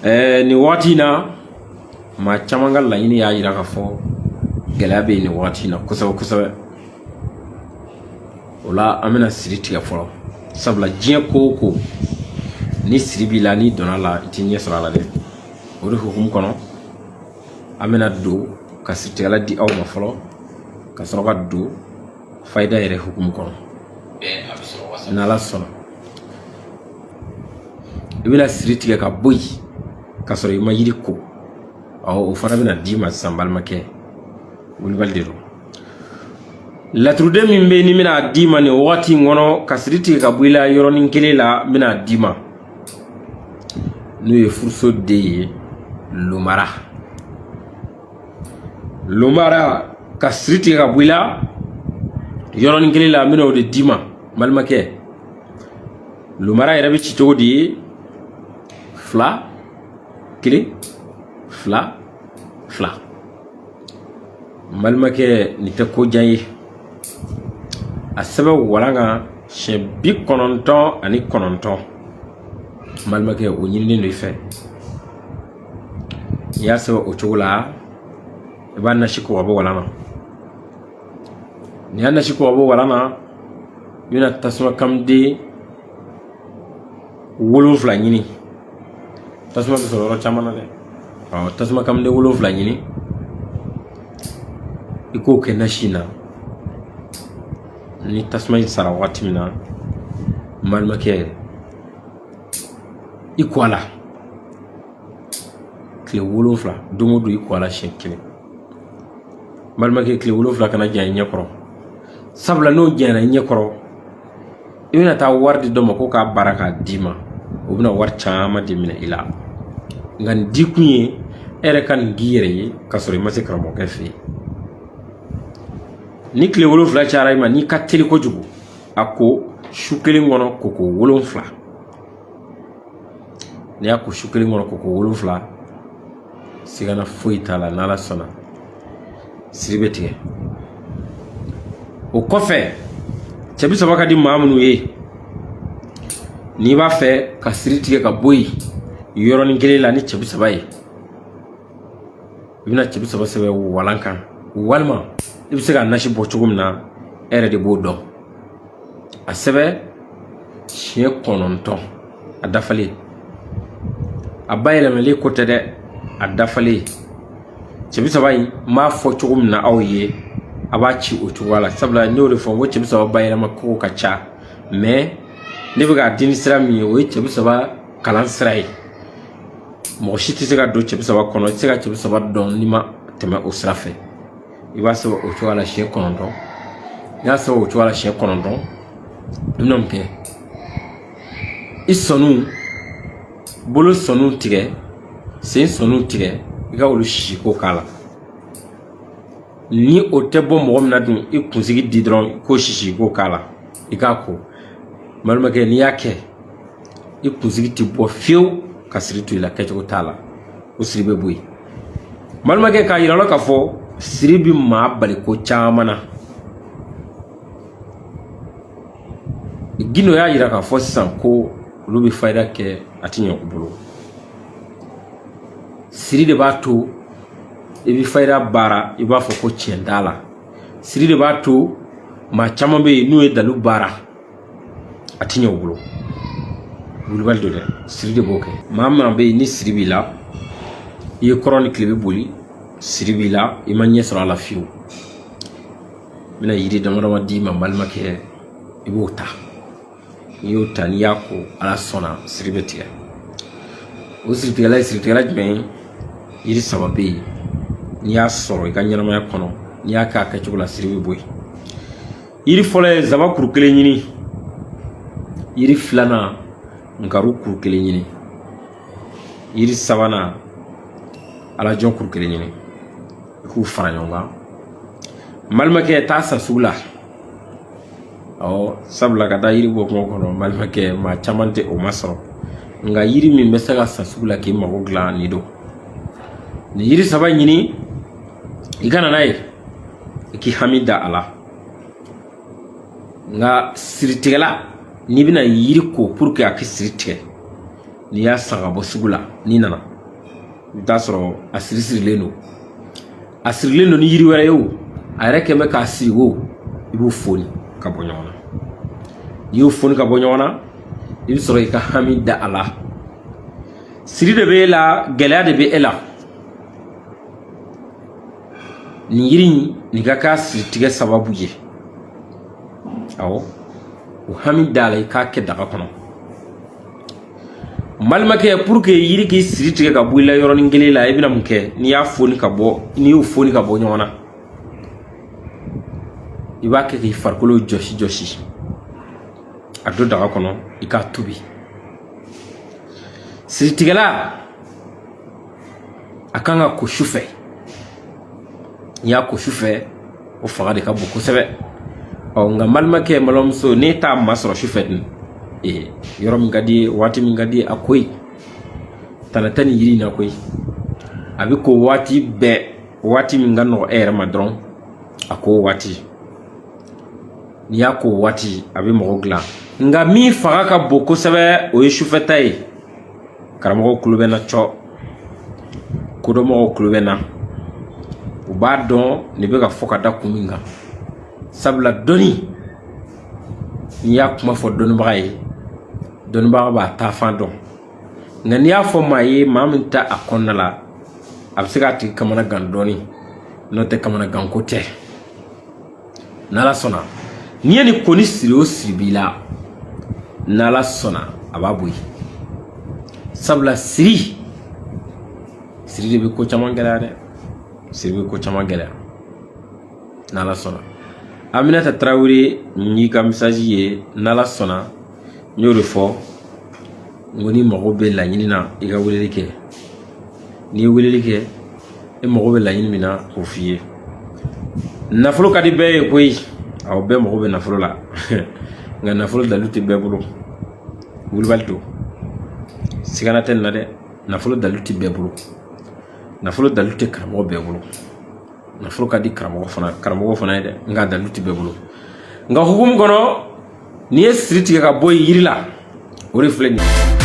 Ni waati na maa caman ka laɲini y'a yira k'a fɔ gɛlɛya bɛ yen nin waati na kosɛbɛ kosɛbɛ. O la an bɛna siri tigɛ fɔlɔ sabula diɲɛ ko o ko ni siri b'i la n'i donna la i t'i ɲɛ sɔrɔ a la dɛ. O de hukumu kɔnɔ an bɛna don ka siri tigɛla di aw ma fɔlɔ ka sɔrɔ ka don fayida yɛrɛ hukumu kɔnɔ. N'Ala sɔnna i bɛna siri tigɛ ka bɔ yen ka sɔrɔ i ma yiri ko. O fana bɛna d'i ma sisan balimakɛ Wulibali de don. Laturuden min bɛ yen ni bɛna d'i ma nin wagati in kɔnɔ ka siri tigɛ ka bɔ i la yɔrɔnin kelen la n bɛna d'i ma n'o ye furuso den ye lomara. Lomara ka siri tigɛ ka bɔ i la yɔrɔnin kelen la n bɛna o de d'i ma balimakɛ. Lomara yɛrɛ bɛ ci cogo di? 2 1 2 2. balimakɛ nin tɛ ko jan ye. A sɛbɛn walan kan siɲɛ 99 balimakɛ o ɲininen do i fɛ. N'i y'a sɛbɛn o cogo la i b'a nasi ko ka bɔ walan na. N'i y'a nasi ko ka bɔ walan na i bɛna tasuma kamiden 7 ɲini. Tasuma bɛ sɔrɔ yɔrɔ caman na dɛ. Tasuma kamiden 7 ɲini i k'o kɛ nasi in na. Ni tasuma in sara waati min na balimakɛ i ko a la tile 7 don o don i ko a la siɲɛ 1. balimakɛ tile 7 kana janya i ɲɛkɔrɔ sabula n'o janyana i ɲɛkɔrɔ i bɛna taa wari di dɔ ma ko k'a baara k'a d'i ma. O bɛna wari caman de minɛ i la. Nka nin di kun ye e yɛrɛ ka nin k'i yɛrɛ ye k'a sɔrɔ i ma se karamɔgɔkɛ fɛ yen. Ni tile 7 cayara i ma n'i ka teli kojugu a ko su kelen kɔnɔ koko 7. N'i y'a ko su kelen kɔnɔ koko 7 sigana foyi t'a la n'Ala sɔnna siri bɛ tigɛ. O kɔfɛ cɛ 30 ka di maa minnu ye n'i b'a fɛ ka siri tigɛ ka bɔ yen yɔrɔnin kelen la ni cɛ 30 ye i bɛna cɛ 30 sɛbɛn walan kan walima i bɛ se ka nasi bɔ cogo min na e yɛrɛ de b'o dɔn. A sɛbɛn siɲɛ 9 a dafalen. A bayɛlɛmalen ko tɛ dɛ, a dafalen. Cɛ 30 in n b'a fɔ cogo min na aw ye a b'a ci o cogoya la sabula n y'o de fɔ n ko cɛ 30 bayɛlɛma kogo ka ca mais ne bɛ k'a di ni sira min ye o ye cɛ 30 kalan sira ye. Mɔgɔ si tɛ se ka don cɛ 30 kɔnɔ i tɛ se ka cɛ 30 dɔn n'i ma tɛmɛ o sira fɛ. I b'a sɛbɛn o cogoya la siɲɛ 9. N'i y'a sɛbɛn o cogoya la siɲɛ 9 i bɛna mun kɛ? I sɔnu bolo sɔnu tigɛ sen sɔnu tigɛ i ka olu sisi ko k'a la. Ni o tɛ bɔ mɔgɔ min na dun i kunsigi di dɔrɔn i k'o sisi ko k'a la i k'a ko. balimakɛ n'i y'a kɛ i kunsigi tɛ bɔ fiyewu ka siri to i la kɛcogo t'a la. O siri bɛ bɔ yen. balimakɛ k'a yira la k'a fɔ siri bi maa bali ko caman na. Gindo y'a yira k'a fɔ sisan ko olu bɛ fayida kɛ a tɛ ɲɛ u bolo. Siri de b'a to i bɛ fayida baara i b'a fɔ ko tiɲɛ t'a la. Siri de b'a to maa caman bɛ yen n'u ye dalu baara a tɛ ɲɛ u bolo. Wulibali don dɛ, siri de b'o kɛ. Maa bɛ yen ni siri b'i la i ye kɔrɔ ni tile bɛ boli siri b'i la i ma ɲɛ sɔrɔ a la fiyewu. N bɛna yiri dama d'i ma balimakɛ i b'o ta. N'i y'o ta n'i y'a ko Ala sɔnna siri bɛ tigɛ. O siri tigɛla ye siri tigɛla jumɛn ye? Yiri 3 bɛ yen n'i y'a sɔrɔ i ka ɲɛnamaya kɔnɔ n'i y'a kɛ a kɛcogo la siri bɛ bɔ yen. Yiri fɔlɔ ye zaba kuru 1 ɲini. Yiri 2nan nkaru kuru 1 ɲini. Yiri 3nan alajɔn kuru 1 ɲini. I k'u fara ɲɔgɔn kan. balimakɛ taa san sugu la. Sabula ka taa yiri bɔ kungo kɔnɔ balimakɛ maa caman tɛ o ma sɔrɔ. Nka yiri min bɛ se ka san sugu la k'i mago dilan nin don. Nin yiri 3 ɲini i ka na n'a ye i k'i hami da a la. Nka siri tigɛla n'i bɛna yiri ko pour que a k'i siri tigɛ n'i y'a san ka bɔ sugu la n'i nana da sɔrɔ a sirilen don a sirilen don ni yiri wɛrɛ ye o a yɛrɛ kɛmɛ k'a siri o I b'o foni ka bɔ ɲɔgɔn na n'i y'o foni ka bɔ ɲɔgɔn na I bɛ sɔrɔ I ka hami da a la siri de bɛ e la gɛlɛya de bɛ e la nin yiri in nin ka k'a siri tigɛ sababu ye awɔ o hami da la I k'a kɛ daga kɔnɔ malimakɛ pour que yiri k'i siri tigɛ ka bɔ I la yɔrɔnin kelen la I bɛna mun kɛ n'i y'o foni ka bɔ ɲɔgɔn na I b'a kɛ k'i farikolo jɔsi a don daga kɔnɔ I k'a tobi siritigɛla a kan ka ko sufɛ n'i y'a ko sufɛ o fanga de ka bon kosɛbɛ nka malimakɛ malimamuso n'e t'a masɔrɔ sufɛ dun yɔrɔ min ka di ye waati min ka di ye a koyi tana tɛ nin yiri in na koyi a bɛ ko waati bɛɛ waati min ka nɔgɔ e yɛrɛ ma dɔrɔn a ko waati n'i y'a ko waati a bɛ mɔgɔ dilan nka min fanga ka bon kosɛbɛ o ye sufɛta ye karamɔgɔw tulo bɛ na cɔ kodɔnmɔgɔw tulo bɛ na u b'a dɔn nin bɛ ka fɔ ka da kun min kan sabula dɔnni n'i y'a kuma fɔ dɔnnibaga ye dɔnnibaga b'a ta fan dɔn nka n'i y'a fɔ maa ye maa min tɛ a kɔnɔna la a bɛ se k'a tigi kamana gan dɔɔni n'o tɛ kamana gan ko tɛ n'Ala sɔnna n'i ye nin ko ni siri o siri b'i la n'Ala sɔnna a b'a bɔ yen sabula siri de bɛ ko caman gɛlɛya dɛ siri bɛ ko caman gɛlɛya n'Ala sɔnna Aminata Traoré n'i ka message ye n'Ala sɔnna n y'o de fɔ n ko ni mago bɛ laɲini na I ka weleli kɛ n'i ye weleli kɛ e mago bɛ laɲini min na o f'i ye nafolo ka di bɛɛ ye koyi aw bɛɛ mago bɛ nafolo la nka nafolo dalu tɛ bɛɛ bolo wulibali don sigana tɛ nin na dɛ nafolo dalu tɛ bɛɛ bolo nafolo dalu tɛ karamɔgɔ bɛɛ bolo nafolo ka di karamɔgɔ fana ye dɛ nka dalu tɛ bɛɛ bolo nka hukumu kɔnɔ n'i ye siri tigɛ ka bɔ yiri la o de filɛ nin ye